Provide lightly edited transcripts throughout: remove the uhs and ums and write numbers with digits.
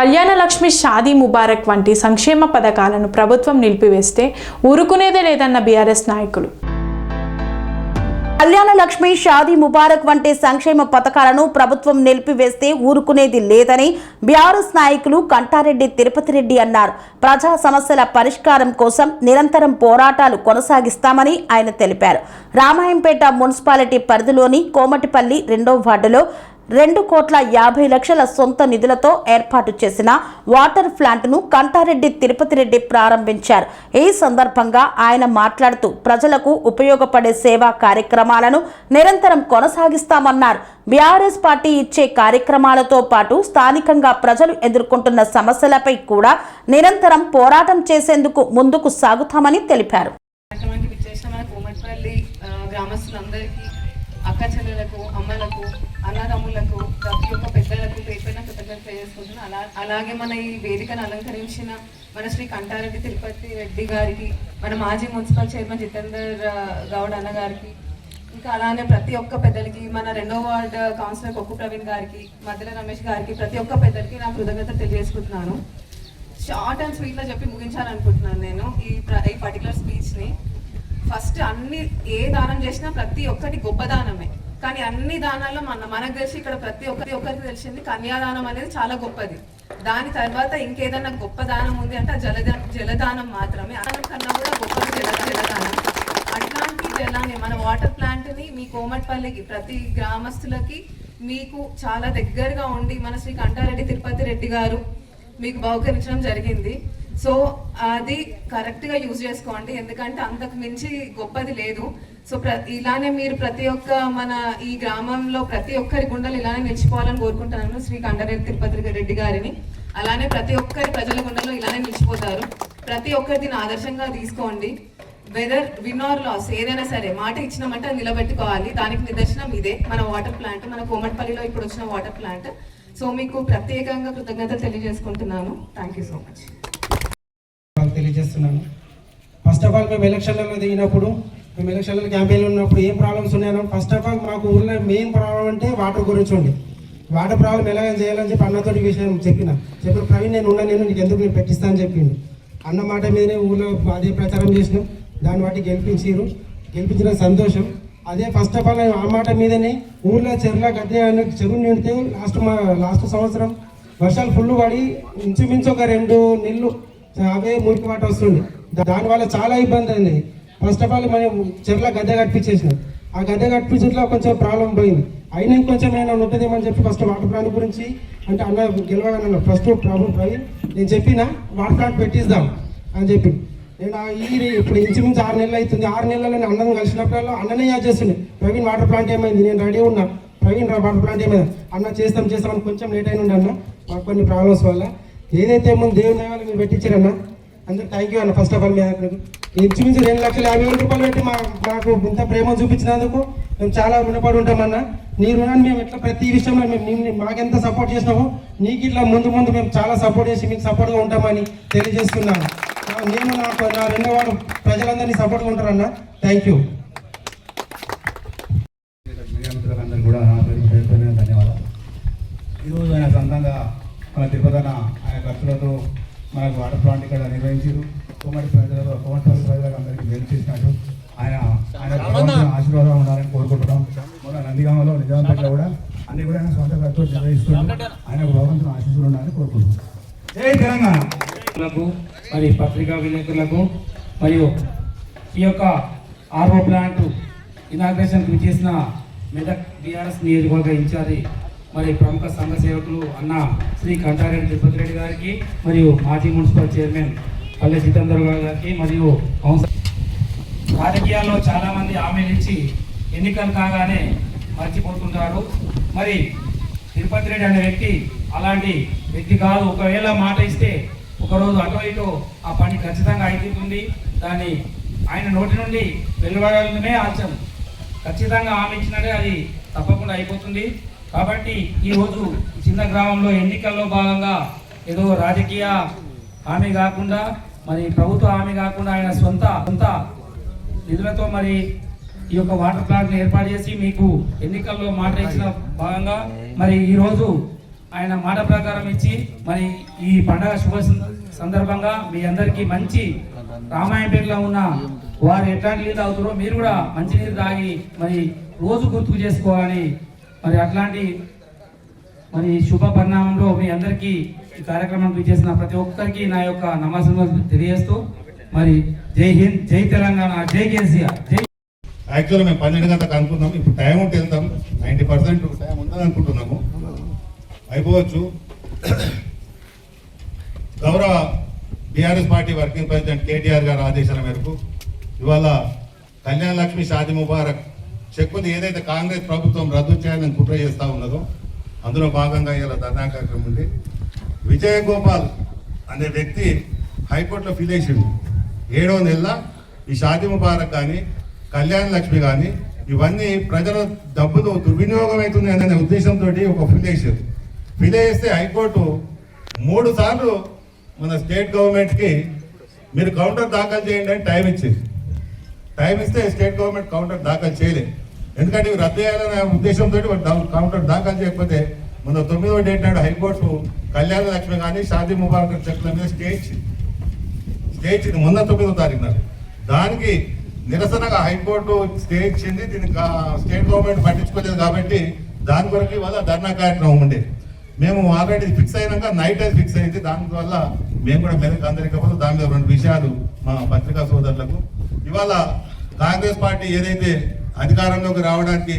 కళ్యాణ లక్ష్మి, షాదీ ముబారక్ వంటి సంక్షేమ పథకాలను ప్రభుత్వం నిలిపివేస్తే ఊరుకునేదే లేదన్న బీఆర్ఎస్ నాయకులు. కళ్యాణ లక్ష్మి, షాదీ ముబారక్ వంటి సంక్షేమ పథకాలను ప్రభుత్వం నిలిపివేస్తే ఊరుకునేది లేదని బీఆర్ఎస్ నాయకులు కంటారెడ్డి తిరుపతి రెడ్డి అన్నారు. ప్రజా సమస్యల పరిష్కారం కోసం నిరంతరం పోరాటాలు కొనసాగిస్తామని ఆయన తెలిపారు. రామాయంపేట మున్సిపాలిటీ పరిధిలోని కోమటిపల్లి 2వ వార్డులో 2,50,00,000 సొంత నిధులతో ఏర్పాటు చేసిన వాటర్ ప్లాంట్ను కంటారెడ్డి తిరుపతి రెడ్డి ప్రారంభించారు. ఈ సందర్భంగా ఆయన మాట్లాడుతూ ప్రజలకు ఉపయోగపడే సేవా కార్యక్రమాలను నిరంతరం కొనసాగిస్తామన్నారు. బీఆర్ఎస్ పార్టీ ఇచ్చే కార్యక్రమాలతో పాటు స్థానికంగా ప్రజలు ఎదుర్కొంటున్న సమస్యలపై కూడా నిరంతరం పోరాటం చేసేందుకు ముందుకు సాగుతామని తెలిపారు. అక్క చెల్లెలకు, అమ్మలకు, అన్నదమ్ములకు, ప్రతి ఒక్క పెద్దలకు పేరుపైన కృతజ్ఞతలు తెలియజేసుకుంటున్నాను. అలాగే మన ఈ వేదికను అలంకరించిన మన శ్రీ కంటారెడ్డి తిరుపతి రెడ్డి గారికి, మన మాజీ మున్సిపల్ చైర్మన్ జితేందర్ గౌడ్ అన్న గారికి, ఇంకా అలానే ప్రతి ఒక్క పెద్దలకి, మన 2వ వార్డు కౌన్సిలర్ కొక్కు ప్రవీణ్ గారికి, మధ్యల రమేష్ గారికి, ప్రతి ఒక్క పెద్దలకి నా కృతజ్ఞతలు తెలియజేసుకుంటున్నాను. షార్ట్ అండ్ స్వీట్లో చెప్పి ముగించాలనుకుంటున్నాను నేను ఈ పర్టికులర్ స్పీచ్ని. ఫస్ట్ ఏ దానం చేసినా ప్రతి ఒక్కటి గొప్ప దానమే, కానీ అన్ని దానాల్లో మనకు తెలిసి ఇక్కడ ప్రతి ఒక్కరికి తెలిసింది కన్యాదానం అనేది చాలా గొప్పది. దాని తర్వాత ఇంకేదన్నా గొప్ప దానం ఉంది అంటే జలదానం మాత్రమే. దానం కన్నా కూడా గొప్పది జలదానం. అట్లాంటి జలాన్ని, మన వాటర్ ప్లాంట్ని మీ కోమటిపల్లికి, ప్రతి గ్రామస్తులకి మీకు చాలా దగ్గరగా ఉండి మన శ్రీ కంటారెడ్డి తిరుపతి రెడ్డి గారు మీకు బహుకరించడం జరిగింది. సో అది కరెక్ట్గా యూజ్ చేసుకోండి, ఎందుకంటే అంతకు మించి గొప్పది లేదు. సో ఇలానే మీరు ప్రతి ఒక్క మన ఈ గ్రామంలో ప్రతి ఒక్కరి గుండెలు ఇలానే నిలిచిపోవాలని కోరుకుంటున్నాను శ్రీ కంటారెడ్డి తిరుపతి రెడ్డి గారిని. అలానే ప్రతి ఒక్కరి ప్రజల గుండెలో ఇలానే నిలిచిపోతారు. ప్రతి ఒక్కరిని ఆదర్శంగా తీసుకోండి. వెదర్ విన్ ఆర్ లాస్ ఏదైనా సరే మాట ఇచ్చినామంటే అది నిలబెట్టుకోవాలి. దానికి నిదర్శనం ఇదే మన వాటర్ ప్లాంట్, మన కోమటిపల్లిలో ఇప్పుడు వచ్చిన వాటర్ ప్లాంట్. సో మీకు ప్రత్యేకంగా కృతజ్ఞతలు తెలియజేసుకుంటున్నాను. Thank you so much. తెలియజేస్తున్నాను. ఫస్ట్ ఆఫ్ ఆల్ మేము ఎలక్షన్లలో దిగినప్పుడు, మేము ఎలక్షన్లలో క్యాంపెయిన్లో ఉన్నప్పుడు ఏం ప్రాబ్లమ్స్ ఉన్నాయో, ఫస్ట్ ఆఫ్ ఆల్ మాకు ఊళ్ళో మెయిన్ ప్రాబ్లం అంటే వాటర్ గురించి ఉండి, వాటర్ ప్రాబ్లం ఎలాగ చేయాలని చెప్పి అన్నతోటి విషయం చెప్పిన ప్రవీణ్ నేను నీకు ఎందుకు నేను పెట్టిస్తా అని చెప్పిండు. అన్న మాట మీదనే ఊళ్ళో అదే ప్రచారం చేసినాం. దాన్ని బట్టి గెలిపించిన సంతోషం. అదే ఫస్ట్ ఆఫ్ ఆల్ ఆ మాట మీదనే ఊళ్ళో చెరువు నిండితే లాస్ట్ సంవత్సరం వర్షాలు ఫుల్ పడి ఇంచుమించు ఒక 2 నెలలు అవే మురికి వాటర్ వస్తుంది. దానివల్ల చాలా ఇబ్బంది అయింది. ఫస్ట్ ఆఫ్ ఆల్ మనం చెర్ల గద్దె కట్టించేసినాం. ఆ గద్దె కట్టించట్లో కొంచెం ప్రాబ్లం పోయింది. అయినా ఇంకొంచెం ఏమైనా ఉంటుందేమని చెప్పి ఫస్ట్ వాటర్ ప్లాంట్ గురించి అంటే అన్న గెలవగానే ఫస్ట్ ప్రవీణ్ నేను చెప్పిన వాటర్ ప్లాంట్ పెట్టిద్దాం అని చెప్పి నేను ఇప్పుడు ఇంచుమించు 6 నెలలు అవుతుంది. 6 నెలల్లో నేను అన్నం కలిసినప్పుడల్లా అన్ననే యాడ్ చేస్తుండే. ప్రవీణ్ వాటర్ ప్లాంట్ ఏమైంది, నేను రెడీ ఉన్నా, ప్రవీణ్ వాటర్ ప్లాంట్ ఏమైంది అన్న చేస్తామని కొంచెం లేట్ అయిన ఉండే అన్న మాకు కొన్ని ప్రాబ్లమ్స్ వల్ల. ఏదైతే ముందు దేవుని దేవాలు మీరు పెట్టించారన్న, అందరూ థ్యాంక్ యూ అన్న. ఫస్ట్ ఆఫ్ ఆల్ మీ ఇంచుమించు 2,50,000 పెట్టి మాకు ఇంత ప్రేమ చూపించినందుకు మేము చాలా రుణపడి ఉంటామన్నా. నీ రుణాన్ని మేము ఎట్లా ప్రతి విషయంలో మేము మాకెంత సపోర్ట్ చేసినామో నీకు ఇట్లా ముందు మేము చాలా సపోర్ట్ చేసి మీకు సపోర్ట్గా ఉంటామని తెలియజేస్తున్నాను. నేను నా 2వ వార్డు ప్రజలందరినీ సపోర్ట్గా ఉంటారన్న. Thank you. అందరూ కూడా ధన్యవాదాలు. ఈరోజు ఆయన సొంతంగా మన తిరుపతి ఆయన ఖర్చులతో మనకు వాటర్ ప్లాంట్ ఇక్కడ నిర్వహించారు. కోమటిపల్లి ప్రజలకు అందరికీ మేలు చేసినట్టు ఆయన ఆశీర్వాదం ఉండాలని కోరుకుంటున్నాం. మన నందిగామలో నిజాంపేటలో కూడా అన్ని కూడా ఆయన సొంత ఖర్చులు నిర్వహిస్తున్నాం. ఆయనకు భగవంతుని ఆశీస్సులు ఉండాలని కోరుకుంటున్నాం. జై తెలంగాణ. మరి పత్రికా విలేకరులకు మరియు ఈ యొక్క ఆర్ఓ ప్లాంట్ ఇనాగ్రేషన్కి చేసిన మెదక్ బీఆర్ఎస్ నియోజకవర్గ ఇన్ఛార్జి మరి ప్రముఖ సంఘ సేవకులు అన్న శ్రీ కంటారెడ్డి తిరుపతి రెడ్డి గారికి మరియు మాజీ మున్సిపల్ చైర్మన్ పల్లె జితేందర్ గారికి మరియు రాజకీయాల్లో చాలామంది హామీలు ఇచ్చి ఎన్నికలు కాగానే మర్చిపోతుంటారు. మరి తిరుపతి రెడ్డి అనే వ్యక్తి అలాంటి వ్యక్తి కాదు. ఒకవేళ మాట ఇస్తే ఒకరోజు అటో ఇటో ఆ పని ఖచ్చితంగా అయిపోతుంది. దాన్ని ఆయన నోటి నుండి వెలువడమే ఆచం. ఖచ్చితంగా హామీ ఇచ్చినట్టే అది తప్పకుండా అయిపోతుంది. కాబట్టి ఈరోజు చిన్న గ్రామంలో ఎన్నికల్లో భాగంగా ఏదో రాజకీయ హామీ కాకుండా, మరి ప్రభుత్వ హామీ కాకుండా ఆయన సొంత నిధులతో మరి ఈ యొక్క వాటర్ ప్లాంట్ని ఏర్పాటు చేసి మీకు ఎన్నికల్లో మాట ఇచ్చిన భాగంగా మరి ఈరోజు ఆయన మాట ప్రకారం ఇచ్చి మరి ఈ పండగ శుభ సందర్భంగా మీ అందరికీ మంచి రామాయణపేటలో ఉన్న వారు ఎట్లాంటి నీళ్ళు తాగుతారో మీరు కూడా మంచి నీరు తాగి మరి రోజు గుర్తుకు చేసుకోవాలని మరి అట్లాంటి మరి శుభ పరిణామంలో మీ అందరికీ ఈ కార్యక్రమానికి చేసిన ప్రతి ఒక్కరికి నా యొక్క నమస్కారం తెలియజేస్తూ మరి జై హింద్, జై తెలంగాణ, జై కేసీఆర్, జై. యాక్చువల్గా మేము 12 గంటలకు అనుకున్నాం, ఇప్పుడు టైం ఉంటే వెళ్తాం. 90% టైం ఉందని అనుకుంటున్నాము, అయిపోవచ్చు. గౌరవ BRS party working president KTR గారి ఆదేశాల మేరకు ఇవాళ కళ్యాణ లక్ష్మి షాదీ ముబారక్ చెక్కులు ఏదైతే కాంగ్రెస్ ప్రభుత్వం రద్దు చేయాలని కుట్ర చేస్తూ ఉన్నదో అందులో భాగంగా ఇలా ధర్నా కార్యక్రమం ఉంది. విజయ్ గోపాల్ అనే వ్యక్తి హైకోర్టులో ఫిల్ చేసిండు. 7వ నెల ఈ షాదీ ముబారక్ కానీ కళ్యాణ లక్ష్మి కానీ ఇవన్నీ ప్రజల డబ్బులు దుర్వినియోగం అవుతుంది అనే ఉద్దేశంతో ఒక ఫిల్ చేశారు. ఫిల్ చేస్తే హైకోర్టు 3 సార్లు మన స్టేట్ గవర్నమెంట్కి మీరు కౌంటర్ దాఖలు చేయండి అని టైం ఇచ్చింది. టైం ఇస్తే స్టేట్ గవర్నమెంట్ కౌంటర్ దాఖలు చేయలేదు. ఎందుకంటే ఇవి రద్దు చేయాలనే ఉద్దేశంతో కౌంటర్ దాఖలు చేయకపోతే మన 9వ డేట్ నాడు హైకోర్టు కళ్యాణ లక్ష్మి కానీ షాదీ ముబారక్ చెక్కుల మీద స్టే ఇచ్చింది మొన్న 9వ తారీఖు నాడు. దానికి నిరసనగా హైకోర్టు స్టే ఇచ్చింది. దీనికి స్టేట్ గవర్నమెంట్ పట్టించుకోలేదు కాబట్టి దాని కొరకు వల్ల ధర్నా కార్యక్రమం ఉండే. మేము ఆల్రెడీ ఫిక్స్ అయినాక నైట్ అది ఫిక్స్ అయింది. దానివల్ల మేము కూడా మెదక్ అందరికీ దాని మీద 2 విషయాలు మా పత్రికా సోదరులకు. ఇవాళ కాంగ్రెస్ పార్టీ ఏదైతే అధికారంలోకి రావడానికి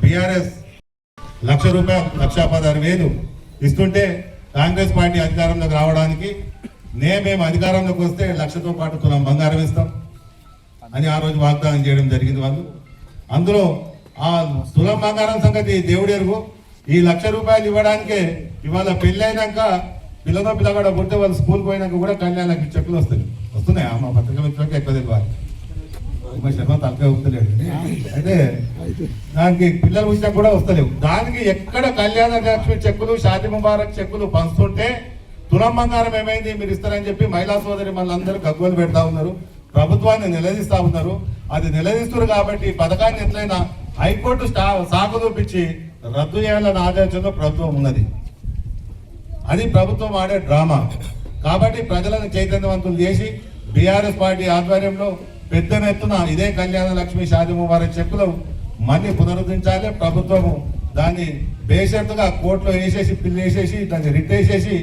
బీఆర్ఎస్ ₹1,00,000 1,16,000 ఇస్తుంటే కాంగ్రెస్ పార్టీ అధికారంలోకి రావడానికి మేము అధికారంలోకి వస్తే 1,00,000తో పాటు తులం బంగారం ఇస్తాం అని ఆ రోజు వాగ్దానం చేయడం జరిగింది వాళ్ళు. అందులో ఆ తులం బంగారం సంగతి దేవుడు ఎరుగు. ఈ ₹1,00,000 ఇవ్వడానికే ఇవాళ పెళ్ళైనాక పిల్లగాడ పుడితే వాళ్ళు స్కూల్కి పోయినాక కూడా కళ్యాణానికి చెక్కులు వస్తున్నాయి. మా పత్రిక మిత్రులకి ఎక్కువ తెలియాలి, మా శర్మ తలకాయ వస్తలేడు. అయితే దానికి పిల్లలు వచ్చినా కూడా వస్తలేవు. దానికి ఎక్కడ కళ్యాణ లక్ష్మి చెక్కులు షాదీ ముబారక్ చెక్కులు పంచుతుంటే తులం బంగారం ఏమైంది మీరు ఇస్తారని చెప్పి మహిళా సోదరి మనందరూ గగ్గోలు పెడతా ఉన్నారు, ప్రభుత్వాన్ని నిలదీస్తా ఉన్నారు. అది నిలదీస్తున్నారు కాబట్టి ఈ పథకాన్ని ఎట్లయినా హైకోర్టు సాకు చూపించి రద్దు చేయాలన్న ఆలోచనలో ప్రభుత్వం ఉన్నది. అది ప్రభుత్వం ఆడే డ్రామా. కాబట్టి ప్రజలను చైతన్యవంతులు చేసి బీఆర్ఎస్ పార్టీ ఆధ్వర్యంలో పెద్ద ఎత్తున ఇదే కళ్యాణ లక్ష్మి షాదీ ముబారక్ చెక్కులు మళ్ళీ పునరుద్ధరించాలి. ప్రభుత్వము దాన్ని బేషరతుగా కోర్టులో వేసేసి దాన్ని రిట్ వేసేసి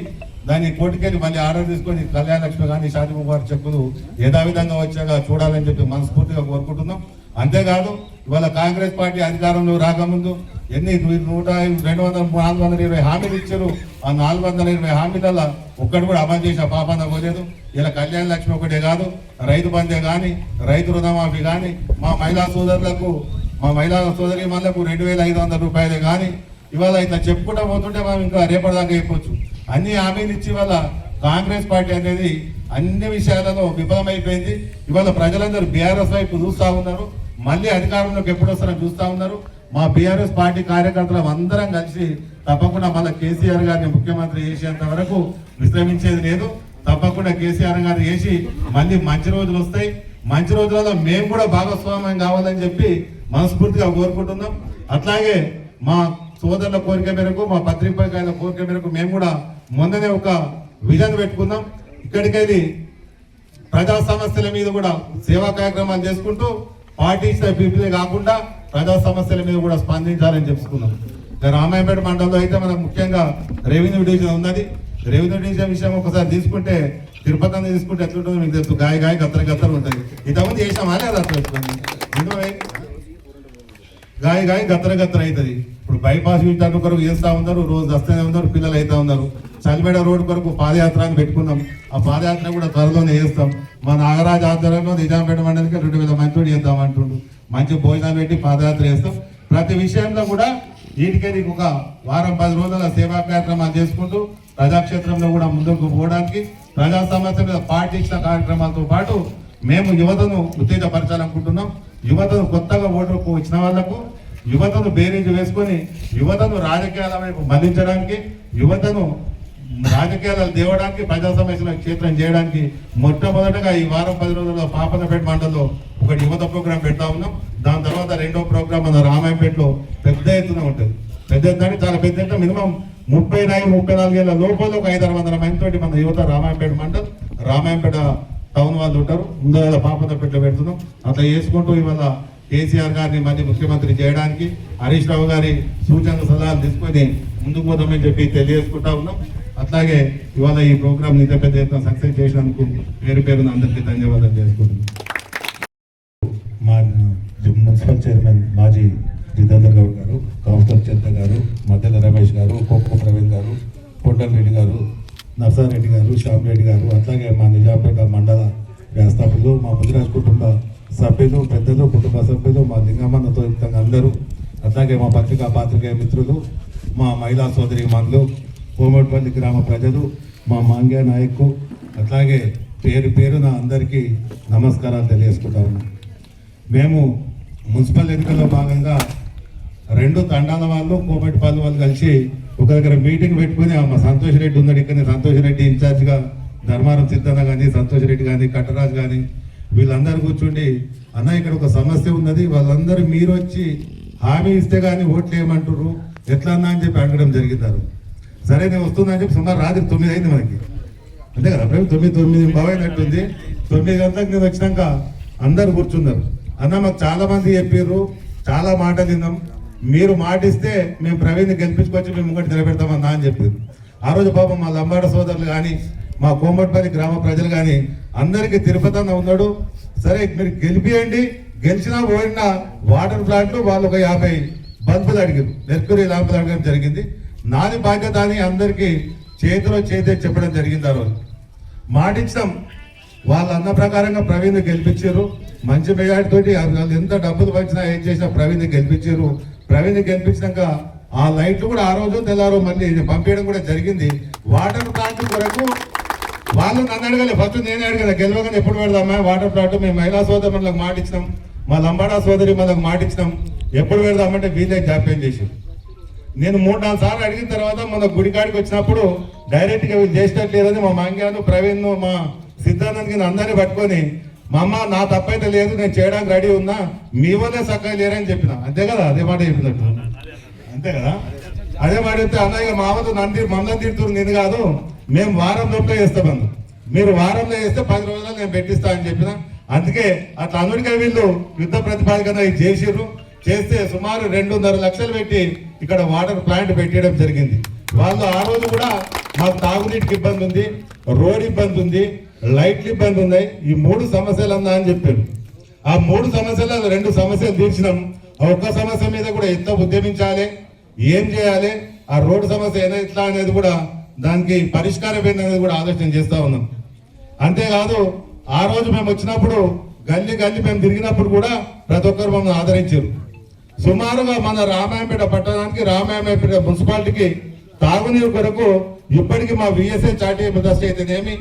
దాన్ని కోర్టుకెళ్ళి మళ్ళీ ఆర్డర్ తీసుకొని కళ్యాణ లక్ష్మి కానీ షాదీ ముబారక్ చెక్కులు యథావిధంగా వచ్చాక చూడాలని చెప్పి మనస్ఫూర్తిగా కోరుకుంటున్నాం. అంతేకాదు ఇవాళ కాంగ్రెస్ పార్టీ అధికారంలో రాకముందు ఎన్ని 100, 200, 420 హామీలు ఇచ్చారు. ఆ 420 హామీలలో ఒక్కటి కూడా అమలు చేసిన పాపన పోలేదు. ఇలా కళ్యాణ లక్ష్మి ఒకటే కాదు, రైతు బంధే కానీ, రైతు రుణమాఫీ కానీ, మా మహిళా సోదరి మళ్ళకు ₹2,500 కానీ ఇవాళ ఇట్లా చెప్పుకుంటూ పోతుంటే మనం ఇంకా రేపటిదాకా చెప్పొచ్చు. అన్ని హామీలు ఇచ్చి ఇవాళ కాంగ్రెస్ పార్టీ అనేది అన్ని విషయాలలో విఫలమైపోయింది. ఇవాళ ప్రజలందరూ బీఆర్ఎస్ వైపు చూస్తూ ఉన్నారు, మళ్ళీ అధికారంలోకి ఎప్పుడు వస్తారని చూస్తూ ఉన్నారు. మా బీఆర్ఎస్ పార్టీ కార్యకర్తలు అందరం కలిసి తప్పకుండా మళ్ళీ కేసీఆర్ గారిని ముఖ్యమంత్రి చేసేంత వరకు విశ్రమించేది లేదు. తప్పకుండా కేసీఆర్ గారిని చేసి మళ్ళీ మంచి రోజులు వస్తాయి. మంచి రోజులలో మేము కూడా భాగస్వామ్యం కావాలని చెప్పి మనస్ఫూర్తిగా కోరుకుంటున్నాం. అట్లాగే మా సోదరుల కోరిక మేరకు, మా పత్రికాయల కోరిక మేరకు మేము కూడా మొన్ననే ఒక విజన్ పెట్టుకున్నాం. ఇక్కడికెళ్ళి ప్రజా సమస్యల మీద కూడా సేవా కార్యక్రమాలు చేసుకుంటూ పార్టీ పీపులే కాకుండా ప్రజా సమస్యల మీద కూడా స్పందించాలని చెప్పుకున్నాం. రామాయపేట మండలంలో అయితే మనకు ముఖ్యంగా రెవెన్యూ డివిజన్ ఉన్నది. రెవెన్యూ డివిజన్ విషయం ఒకసారి తీసుకుంటే తిరుపతి తీసుకుంటే ఎట్లుంటుందో మీకు తెలుసు. గాయ గత్తర ఉంటుంది. ఇంతకుముందు చేసామా లేదా గాయ గత్తర అవుతుంది. ఇప్పుడు బైపాస్ యూజ్ కొరకు చేస్తూ ఉన్నారు, రోజు వస్తూనే ఉన్నారు, పిల్లలు అవుతా ఉన్నారు. చలిమేడ రోడ్డు కొరకు పాదయాత్ర అని పెట్టుకున్నాం. ఆ పాదయాత్ర కూడా త్వరలోనే చేస్తాం. మా నాగరాజు ఆధ్వర్యంలో నిజాంపేట మండలికి 2,000 మంది చేద్దాం అంటుండు. మంచి భోజనాలు పెట్టి పాదయాత్ర చేస్తాం. ప్రతి విషయంలో కూడా వీటికి ఒక వారం 10 రోజుల సేవా కార్యక్రమాలు చేసుకుంటూ ప్రజాక్షేత్రంలో కూడా ముందుకు పోవడానికి ప్రజా సమస్యల మీద పార్టీ ఇచ్చిన కార్యక్రమాలతో పాటు మేము యువతను ఉత్తేజపరచాలనుకుంటున్నాం. యువతను కొత్తగా ఓటుకు వచ్చిన వాళ్లకు యువతను బేరీజు వేసుకొని యువతను రాజకీయాల వైపు మళ్లించడానికి, యువతను రాజకీయాలు తేవడానికి, ప్రజా సమస్యల క్షేత్రం చేయడానికి మొట్టమొదటగా ఈ వారం 10 రోజుల్లో పాపన్నపేట మండలంలో ఒక యువత ప్రోగ్రాం పెడతా ఉన్నాం. దాని తర్వాత 2వ ప్రోగ్రాం మన రామాయపేటలో పెద్ద ఎత్తున ఉంటుంది. పెద్ద ఎత్తున చాలా పెద్ద ఎత్తున మినిమం 34 ఏళ్ళ లోపల ఒక 500 మందితోటి మన యువత రామాయంపేట మండల్ రామాయంపేట టౌన్ వాళ్ళు ఉంటారు. ముందు పాపంపేటలో పెడుతున్నాం. అట్లా చేసుకుంటూ ఇవాళ కేసీఆర్ గారిని మళ్ళీ ముఖ్యమంత్రి చేయడానికి హరీష్ రావు గారి సూచన సలహాలు తీసుకొని ముందుకు పోదామని చెప్పి తెలియజేసుకుంటా ఉన్నాం. అట్లాగే ఇవాళ ఈ ప్రోగ్రామ్ ఇంత పెద్ద ఎత్తున సక్సెస్ చేసినందుకు పేరున అందరికీ ధన్యవాదాలు చేసుకుంటున్నాం. మా మున్సిపల్ చైర్మన్ మాజీ జితేందర్ గౌడ్ గారు, కౌన్సిలర్ చంద్ర గారు, మద్దెల రమేష్ గారు, కొప్పు ప్రవీణ్ గారు, కొండల్ రెడ్డి గారు, నర్సారెడ్డి గారు, శ్యామ్ రెడ్డి గారు, అట్లాగే మా నిజాంపేట మండల వ్యవస్థాపకులు, మా ముదిరాజ్ కుటుంబ సభ్యులు, పెద్దలు, కుటుంబ సభ్యులు, మా లింగమ్మతో యుక్తంగా అందరూ, అట్లాగే మా పాత్రికేయ మిత్రులు, మా మహిళా సోదరి మనులు, కోమటిపల్లి గ్రామ ప్రజలు, మా మాంగ్య నాయకు, అట్లాగే పేరున అందరికీ నమస్కారాలు తెలియజేసుకుంటా ఉన్నాం. మేము మున్సిపల్ ఎన్నికల్లో భాగంగా 2 తండాల వాళ్ళు, కోమటిపల్లి వాళ్ళు కలిసి ఒక దగ్గర మీటింగ్ పెట్టుకుని మా సంతోష్ రెడ్డి ఉన్నాడు ఇక్కడ, సంతోష్ రెడ్డి ఇన్ఛార్జ్గా, ధర్మారం సిద్ధన్న కానీ, సంతోష్ రెడ్డి కానీ, కట్టరాజు కానీ వీళ్ళందరూ కూర్చుండి, అన్న ఇక్కడ ఒక సమస్య ఉన్నది, వాళ్ళందరూ మీరు వచ్చి హామీ ఇస్తే కానీ ఓట్లు వేయమంటారు, ఎట్లా అన్నా అని చెప్పి అడగడం జరిగిందారు. సరే నేను వస్తుందని చెప్పి సుమారు రాత్రి 9 అయింది మనకి, అంతే కదా 9 బావైనట్టుంది. 9 గంటలకు నేను వచ్చినాక అందరు కూర్చున్నారు. అన్న మాకు చాలా మంది చెప్పారు, చాలా మాటలు విన్నాం, మీరు మాటిస్తే మేము ప్రవీణ్ని గెలిపించుకొచ్చి మేము ముంగటి నిలబెడతామన్నా అని చెప్పారు. ఆ రోజు పాపం మా లంబాడ సోదరులు కానీ, మా కోమటిపల్లి గ్రామ ప్రజలు కానీ అందరికీ తిరుపతి అన్న ఉన్నాడు, సరే మీరు గెలిపియండి, గెలిచినా పోయినా వాటర్ ప్లాంట్లు వాళ్ళు ఒక 50 బల్బులు అడిగారు, మెర్క్యూరీ ల్యాంపులు అడగడం జరిగింది. నాది బాధ్యత అని అందరికీ చేతిలో చేతే చెప్పడం జరిగింది. ఆ రోజు మాటించడం వాళ్ళ అన్న ప్రకారంగా ప్రవీణ్ గెలిపించారు. మంచి మెజార్టీ తోటి వాళ్ళు ఎంత డబ్బులు పంచినా ఏం చేసినా ప్రవీణ్ గెలిపించారు. ప్రవీణ్ గెలిపించినాక ఆ లైట్లు కూడా ఆ రోజు తెల్లారు మళ్ళీ పంపించడం కూడా జరిగింది. వాటర్ ప్లాంట్ కొరకు వాళ్ళు నన్ను అడగలే, ఫస్ట్ నేనే అడిగాను, గెలవగానే ఎప్పుడు పెడదామా వాటర్ ప్లాంట్, మేము మహిళా సోదరులకు మాటిచ్చినాం, మా లంబాడా సోదరి మనకు మాటిచ్చినాం, ఎప్పుడు పెడదామంటే వీళ్ళే జాప్యం చేసి నేను 3-4 సార్లు అడిగిన తర్వాత మన గుడికాడికి వచ్చినప్పుడు డైరెక్ట్గా వీళ్ళు చేసినట్లేదని మా మాంగ్యాను, ప్రవీణ్, మా సిద్ధానందకి అందరినీ పట్టుకొని, మా అమ్మ నా తప్పైతే లేదు, నేను చేయడానికి రెడీ ఉన్నా, మీ వల్లే చక్కగా లేరని చెప్పిన. అంతే కదా, అదే మాట చెప్పినట్టు, అంతే కదా, అదే మాట చెప్తే అన్నయ్య మా వద్ద మమ్మల్ని తిడుతున్నారు, నేను కాదు, మేము వారం లోపల చేస్తామన్నా, మీరు వారంలో చేస్తే 10 రోజుల్లో నేను పెట్టిస్తా అని చెప్పిన. అందుకే అట్లా అనుడిగా వీళ్ళు యుద్ధ ప్రతిపాదన ఇది చేసిర్రు. చేస్తే సుమారు 2.5 లక్షలు పెట్టి ఇక్కడ వాటర్ ప్లాంట్ పెట్టడం జరిగింది. వాళ్ళు ఆ రోజు కూడా మాకు తాగునీటికి ఇబ్బంది ఉంది, రోడ్ ఇబ్బంది ఉంది, లైట్లు ఇబ్బంది ఉన్నాయి, ఈ 3 సమస్యలు అన్నా అని చెప్పారు. ఆ 3 సమస్యలు 2 సమస్యలు తీర్చినాం. ఆ ఒక్క సమస్య మీద కూడా ఎంత ఉద్యమించాలి, ఏం చేయాలి, ఆ రోడ్డు సమస్య ఏదైనా ఎట్లా అనేది కూడా దానికి పరిష్కారం ఏంటనేది కూడా ఆలోచన చేస్తా ఉన్నాం. అంతేకాదు ఆ రోజు మేము వచ్చినప్పుడు గల్లీ మేము తిరిగినప్పుడు కూడా ప్రతి ఒక్కరు మమ్మల్ని ఆదరించారు. సుమారుగా మన రామాయంపేట పట్టణానికి, రామాయంపేట మున్సిపాలిటీకి తాగునీరు కొరకు ఇప్పటికీ మా విఎస్ఏ చారిటబుల్ ట్రస్ట్ అయితేనేమి,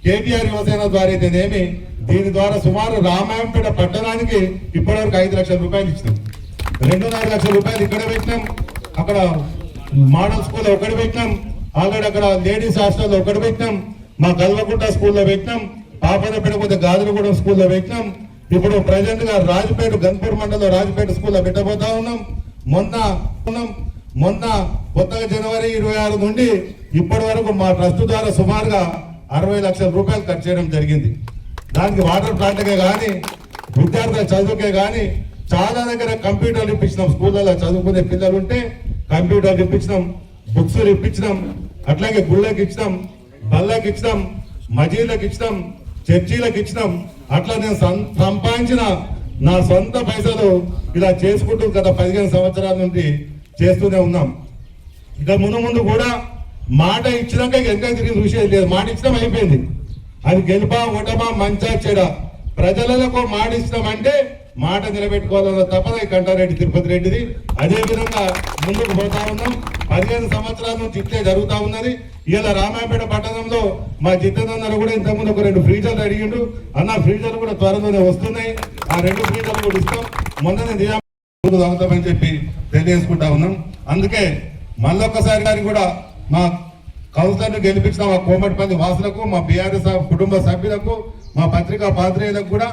కేటీఆర్ యువసేన ద్వారా అయితేనేమి, దీని ద్వారా సుమారు రామాయంపేట పట్టణానికి ఇప్పటివరకు 5 లక్షల రూపాయలు ఇచ్చినాం. 2.5 లక్షల రూపాయలు ఇక్కడ పెట్టినాం, అక్కడ మోడల్ స్కూల్ ఒకటి పెట్టినాం, ఆల్రెడీ అక్కడ లేడీస్ హాస్టల్ ఒకటి పెట్టినాం, మా కల్వకుంట స్కూల్లో పెట్టినాం, పాపనపేట కొద్ది గాజులగూడెం స్కూల్లో పెట్టినాం. ఇప్పుడు ప్రజెంట్ గా రాజపేట, గన్పూర్ మండలంలో రాజపేట స్కూల్లో పెట్టబోతా ఉన్నాం. మొన్న కొత్తగా జనవరి 26 నుండి ఇప్పటి వరకు మా ట్రస్ట్ ద్వారా సుమారుగా 60 లక్షల రూపాయలు ఖర్చు చేయడం జరిగింది. దానికి వాటర్ ప్లాంట్కే కానీ, విద్యార్థుల చదువుకే కానీ చాలా దగ్గర కంప్యూటర్లు ఇప్పించినాం. స్కూళ్ళలో చదువుకునే పిల్లలు ఉంటే కంప్యూటర్లు ఇప్పించినాం, బుక్స్లు ఇప్పించినాం, అట్లాగే గుళ్ళకి ఇచ్చినాం, బళ్ళకి ఇచ్చినాం, మజీదులకు ఇచ్చినాం, చర్చీలకు ఇచ్చినాం. అట్లా నేను సంపాదించిన నా సొంత పైసలు ఇలా చేసుకుంటూ గత 15 సంవత్సరాల నుండి చేస్తూనే ఉన్నాం. ఇక ముందు కూడా మాట ఇచ్చినాక ఎంత తిరిగి విషయం లేదు, మాట ఇచ్చినాం అయిపోయింది. అది గెలుపా ఓటమా మంచా చెడ, ప్రజలకు మాట ఇచ్చినామంటే మాట నిలబెట్టుకోవాలన్న తపన ఈ కంటారెడ్డి తిరుపతి రెడ్డిది. అదే విధంగా ముందుకు పోతా ఉన్నాం. 15 సంవత్సరాల నుంచి ఇట్లే జరుగుతా ఉన్నది. ఇలా రామాయంపేట పట్టణంలో మా జితేందర్ కూడా ఇంతకుముందు ఒక 2 ఫ్రీజర్లు అడిగిండు. అన్న ఫ్రీజర్లు కూడా త్వరలోనే వస్తున్నాయి, ఆ 2 ఫ్రీజర్లు కూడా ఇస్తాం. మొన్ననే నిజాం తాగుతామని చెప్పి తెలియజేసుకుంటా ఉన్నాం. అందుకే మళ్ళొక్కసారి గారి కూడా మా కౌన్సిలర్ను గెలిపించిన మా కోమటిపల్లి వాసులకు, మా బీఆర్ఎస్ కుటుంబ సభ్యులకు, మా పత్రికా పాత్రికలకు కూడా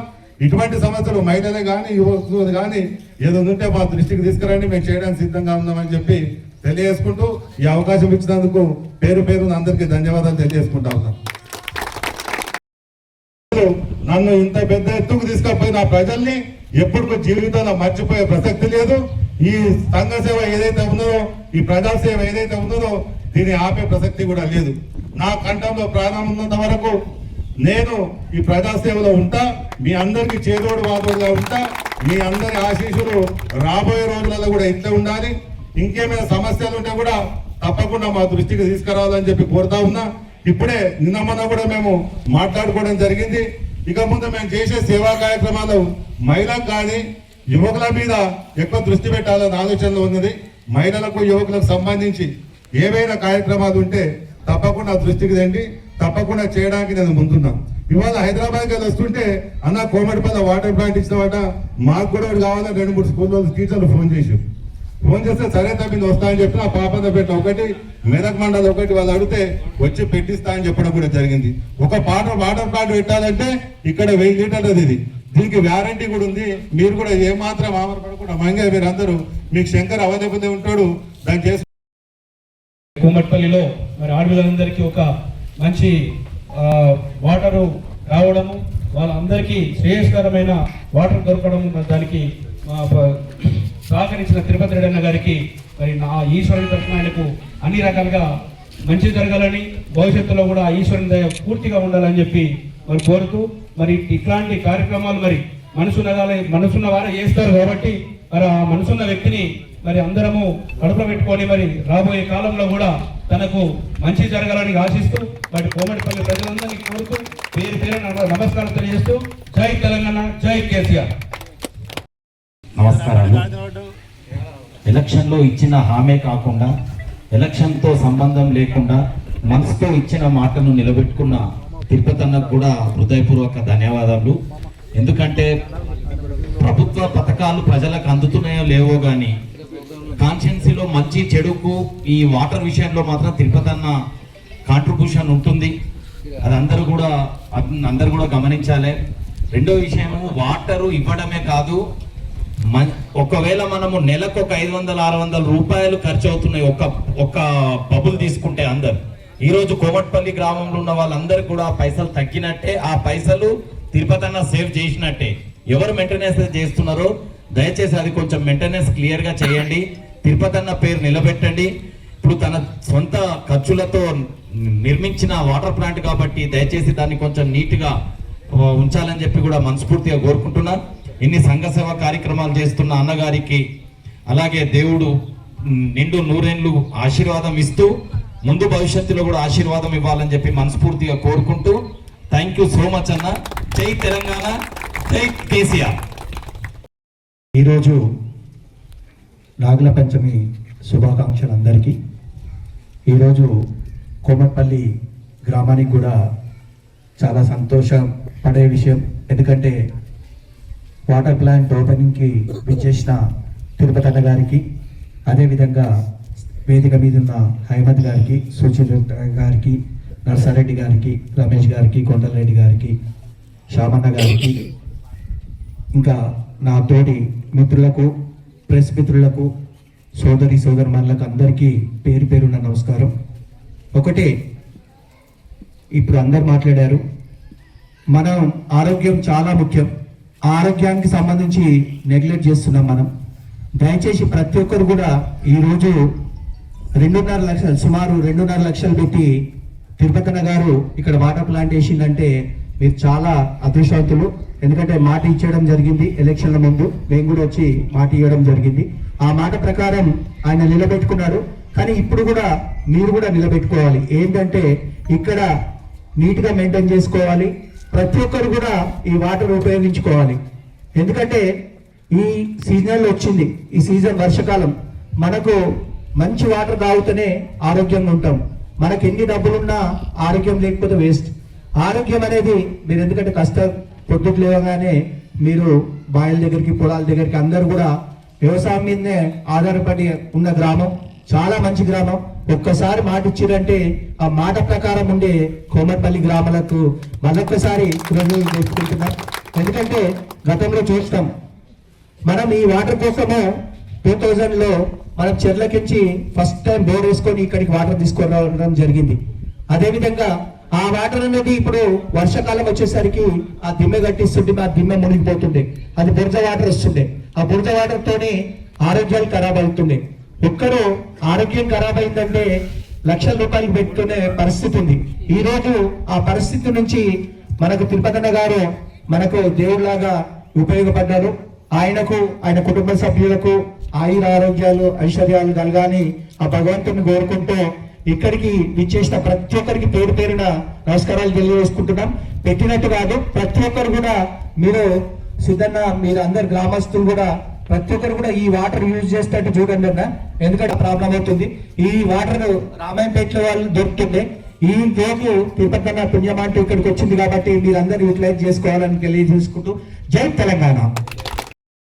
ఇటువంటి సమస్యలు మహిళలే కానీ యువకులు కానీ ఏదో ఉంటే మా దృష్టికి తీసుకురండి, మేము చేయడానికి సిద్ధంగా ఉన్నామని చెప్పి తెలియజేసుకుంటూ ఈ అవకాశం ఇచ్చినందుకు పేరు పేరున అందరికీ ధన్యవాదాలు తెలియజేసుకుంటా ఉన్నాం. నన్ను ఇంత పెద్ద ఎత్తుకు తీసుకపోయి నా ప్రజల్ని ఎప్పుడు జీవితంలో మర్చిపోయే ప్రసక్తి లేదు. ఈ సంఘ సేవ ఏదైతే ఉన్నదో, ఈ ప్రజాసేవ ఏదైతే ఉన్నదో దీన్ని ఆపే ప్రసక్తి కూడా లేదు. నా కంఠంలో ప్రాణం ఉన్నంత వరకు నేను ఈ ప్రజాసేవలో ఉంటా, మీ అందరికీ చేదోడు వాదోడుగా ఉంటా. మీ అందరి ఆశీస్సులు రాబోయే రోజులలో కూడా ఇట్లా ఉండాలి. ఇంకేమైనా సమస్యలు ఉంటే కూడా తప్పకుండా మా దృష్టికి తీసుకురావాలని చెప్పి కోరుతా ఉన్నా. ఇప్పుడే నిన్న మొన్న కూడా మేము మాట్లాడుకోవడం జరిగింది. ఇక ముందు మేము చేసే సేవా కార్యక్రమాలు మహిళలకు కానీ యువకుల మీద ఎక్కువ దృష్టి పెట్టాలని ఆలోచనలో ఉన్నది. మహిళలకు యువకులకు సంబంధించి ఏవైనా కార్యక్రమాలు ఉంటే తప్పకుండా దృష్టికి రండి, తప్పకుండా చేయడానికి నేను ముందున్నా. ఇవాళ హైదరాబాద్కి వెళ్ళి వస్తుంటే అన్న కోమటిపల్లి వాటర్ ప్లాంట్ ఇచ్చినవాట, మాకు కూడా కావాలని 2-3 స్కూల్లో టీచర్లు ఫోన్ చేస్తే సరే తప్పింది వస్తా అని చెప్పి, ఆ పాపన్నపేట ఒకటి, మెదక్ మండలి ఒకటి వాళ్ళు అడిగితే వచ్చి పెట్టిస్తా అని చెప్పడం కూడా జరిగింది. ఒక వాటర్ ప్లాంట్ పెట్టాలంటే ఇక్కడ 1000 లీటర్లు ఇది. దీనికి వ్యారంటీ కూడా ఉంది. మీరు కూడా ఏమాత్రం ఆమరపడకుండా మంగా మీరందరూ, మీకు శంకర్ అవైలబుల్ ఉంటాడు, దాన్ని చేసి కోమటిపల్లిలో మరి ఆడపిల్లలందరికీ ఒక మంచి వాటరు రావడము, వాళ్ళందరికీ శ్రేయస్కరమైన వాటర్ దొరకడం, దానికి సహకరించిన తిరుపతి రెడ్డి అన్న గారికి మరి నా ఈశ్వరుని తరఫున ఆయనకు అన్ని రకాలుగా మంచి జరగాలని, భవిష్యత్తులో కూడా ఈశ్వరుని దయ పూర్తిగా ఉండాలని చెప్పి మరి కోరుతూ, మరి ఇట్లాంటి కార్యక్రమాలు మరి మనసున్న వారే చేస్తారు కాబట్టి మరి ఆ మనసున్న వ్యక్తిని మరి అందరము కడుపులో పెట్టుకొని మరి రాబోయే కాలంలో కూడా తనకు మంచి జరగాలని ఆశిస్తూ మరి కోమటిపల్లి ప్రజలందరినీ కోరుతూ పేరు నమస్కారం తెలియజేస్తూ జై తెలంగాణ, జై కేసీఆర్. నమస్కారాలు. ఎలక్షన్లో ఇచ్చిన హామీ కాకుండా, ఎలక్షన్తో సంబంధం లేకుండా మనసుతో ఇచ్చిన మాటను నిలబెట్టుకున్న తిరుపతి అన్నకు కూడా హృదయపూర్వక ధన్యవాదాలు. ఎందుకంటే ప్రభుత్వ పథకాలు ప్రజలకు అందుతున్నాయో లేవో కానీ కాన్స్టిట్యున్సీలో మంచి చెడుకు ఈ వాటర్ విషయంలో మాత్రం తిరుపతి అన్న కాంట్రిబ్యూషన్ ఉంటుంది. అది అందరూ కూడా గమనించాలి. రెండో విషయము, వాటరు ఇవ్వడమే కాదు, ఒకవేళ మనము నెలకు ఒక 500-600 రూపాయలు ఖర్చు అవుతున్నాయి ఒక బబుల్ తీసుకుంటే అందరు. ఈరోజు కోమటిపల్లి గ్రామంలో ఉన్న వాళ్ళందరూ కూడా పైసలు తగ్గినట్టే, ఆ పైసలు తిరుపతి అన్న సేవ్ చేసినట్టే. ఎవరు మెయింటెనెన్స్ చేస్తున్నారో దయచేసి అది కొంచెం మెయింటెనెన్స్ క్లియర్గా చేయండి. తిరుపతి అన్న పేరు నిలబెట్టండి. ఇప్పుడు తన సొంత ఖర్చులతో నిర్మించిన వాటర్ ప్లాంట్ కాబట్టి దయచేసి దాన్ని కొంచెం నీట్గా ఉంచాలని చెప్పి కూడా మనస్ఫూర్తిగా కోరుకుంటున్నా. ఇన్ని సంఘ సేవ కార్యక్రమాలు చేస్తున్న అన్నగారికి అలాగే దేవుడు నిండు నూరేళ్లు ఆశీర్వాదం ఇస్తూ ముందు భవిష్యత్తులో కూడా ఆశీర్వాదం ఇవ్వాలని చెప్పి మనస్ఫూర్తిగా కోరుకుంటూ, థ్యాంక్ యూ సో మచ్ అన్న. జై తెలంగాణ, జై కేసీఆర్. ఈరోజు నాగుల పంచమి శుభాకాంక్షలు అందరికీ. ఈరోజు కోమటిపల్లి గ్రామానికి కూడా చాలా సంతోషపడే విషయం. ఎందుకంటే వాటర్ ప్లాంట్ ఓపెనింగ్కి విచ్చేసిన తిరుపతి అన్న గారికి, అదేవిధంగా వేదిక మీద ఉన్న హైమద్ గారికి, సుచిత గారికి, నర్సారెడ్డి గారికి, రమేష్ గారికి, కొండలరెడ్డి గారికి, శ్యామన్న గారికి, ఇంకా నా తోటి మిత్రులకు, ప్రెస్ మిత్రులకు, సోదరులకు అందరికీ పేరు పేరున్న నమస్కారం. ఒకటే, ఇప్పుడు అందరు మాట్లాడారు, మనం ఆరోగ్యం చాలా ముఖ్యం. ఆరోగ్యానికి సంబంధించి నెగ్లెక్ట్ చేస్తున్నాం మనం. దయచేసి ప్రతి ఒక్కరు కూడా ఈరోజు 2.5 లక్షలు, సుమారు 2.5 లక్షలు పెట్టి తిరుపతన్న గారు ఇక్కడ వాటర్ ప్లాంట్ వేసిందంటే మీరు చాలా అదృష్టవంతులు. ఎందుకంటే మాట ఇచ్చడం జరిగింది ఎలక్షన్ల ముందు, మేము కూడా వచ్చి మాట ఇవ్వడం జరిగింది. ఆ మాట ప్రకారం ఆయన నిలబెట్టుకున్నారు. కానీ ఇప్పుడు కూడా మీరు కూడా నిలబెట్టుకోవాలి. ఏంటంటే ఇక్కడ నీట్గా మెయింటైన్ చేసుకోవాలి. ప్రతి ఒక్కరు కూడా ఈ వాటర్ ఉపయోగించుకోవాలి. ఎందుకంటే ఈ సీజన్ వచ్చింది, ఈ సీజన్ వర్షాకాలం, మనకు మంచి వాటర్ తాగుతూనే ఆరోగ్యంగా ఉంటాం. మనకు ఎన్ని డబ్బులున్నా ఆరోగ్యం లేకపోతే వేస్ట్. ఆరోగ్యం అనేది మీరు ఎందుకంటే పొద్దుకు లేవగానే మీరు బాయిల దగ్గరికి, పొలాల దగ్గరికి అందరూ కూడా వ్యవసాయం మీదనే ఆధారపడి ఉన్న గ్రామం, చాలా మంచి గ్రామం. ఒక్కసారి మాట ఇచ్చిరంటే ఆ మాట ప్రకారం ఉండే కోమటిపల్లి గ్రామాలకు మరొక్కసారి చెప్పుకుంటున్నాం. ఎందుకంటే గతంలో చూస్తాం మనం ఈ వాటర్ కోసము 2000లో మనం చెర్లకించి ఫస్ట్ టైం బోర్ వేసుకొని ఇక్కడికి వాటర్ తీసుకొని రావడం జరిగింది. అదేవిధంగా ఆ వాటర్ అనేది ఇప్పుడు వర్షాకాలం వచ్చేసరికి ఆ దిమ్మె కట్టిస్తుంటే ఆ దిమ్మె మునిగిపోతుండే, అది బురద వాటర్ వస్తుండే. ఆ బురద వాటర్ తోనే ఆరోగ్యాలు ఖరాబ్ అవుతుండే. ఒక్కరు ఆరోగ్యం ఖరాబ్ అయిందంటే లక్షల రూపాయలు పెట్టుకునే పరిస్థితి ఉంది. ఈ రోజు ఆ పరిస్థితి నుంచి మనకు తిరుపతన్న గారు మనకు దేవుళ్లాగా ఉపయోగపడ్డారు. ఆయనకు ఆయన కుటుంబ సభ్యులకు ఆయుర ఆరోగ్యాలు ఐశ్వర్యాలు కలగాని ఆ భగవంతుని కోరుకుంటూ ఇక్కడికి విచ్చేసిన ప్రతి ఒక్కరికి పేరు పేరున నమస్కారాలు తెలియజేసుకుంటున్నాం. పెట్టినట్టు కాదు, ప్రతి ఒక్కరు కూడా మీరు సిద్ధన్న, మీరు అందరు గ్రామస్తులు కూడా ప్రతి ఒక్కరు కూడా ఈ వాటర్ యూజ్ చేసేటట్టు చూడండి అన్న, ఎందుకంటే ప్రాబ్లం అవుతుంది. ఈ వాటర్ రామాయంపేటలో వాళ్ళు దొరుకుతుంది. ఈ రోజు తిరుపతి పుణ్యమాంటూ ఇక్కడికి వచ్చింది కాబట్టి మీరందరూ యూటిలైజ్ చేసుకోవాలని తెలియజేసుకుంటూ జై తెలంగాణ.